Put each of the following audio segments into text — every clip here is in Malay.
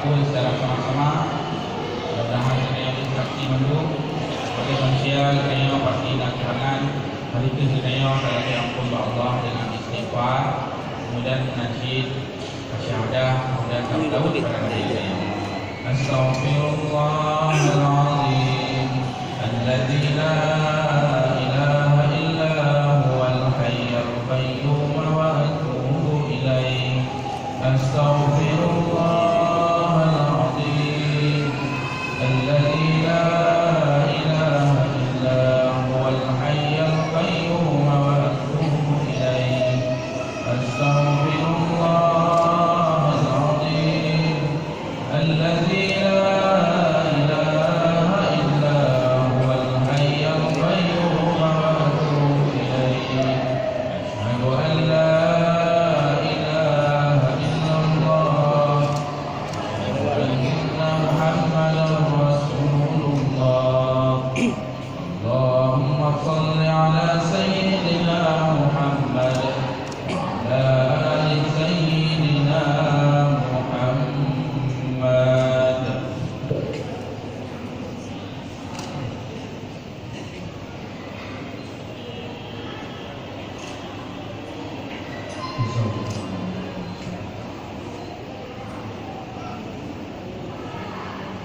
berkumpul secara sama-sama. Mudah-mudahan kerana saksi mendung sebagai manusia kerana pasti dan kerangan hari itu kerana dalam diampun Allah dengan istighfar, kemudian nasyid syahadah, kemudian tauhid kepada diri. Astaghfirullahaladzim alladzi la ilaha illa huwal hayyul qayyum wa atubu ilaih. Astaghfirullahaladzim alladzi la ilaha illa huwal hayyul qayyum wa atubu ilaih. Astaghfirullahaladzim alladzi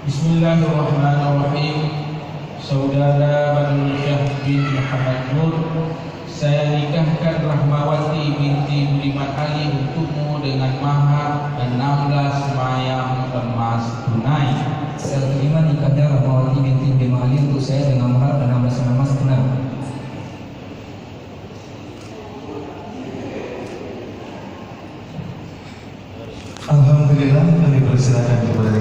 Bismillahirrahmanirrahim. Saudara Badrul Syah bin Muhammad Nur, saya nikahkan Rahmawati binti Budiman Ali untukmu dengan mahar 16 mayang emas tunai. Saya terima nikahnya Rahmawati binti Budiman Ali untuk saya dengan mahar 16 mayang emas tunai. Alhamdulillah, kami persilakan kepada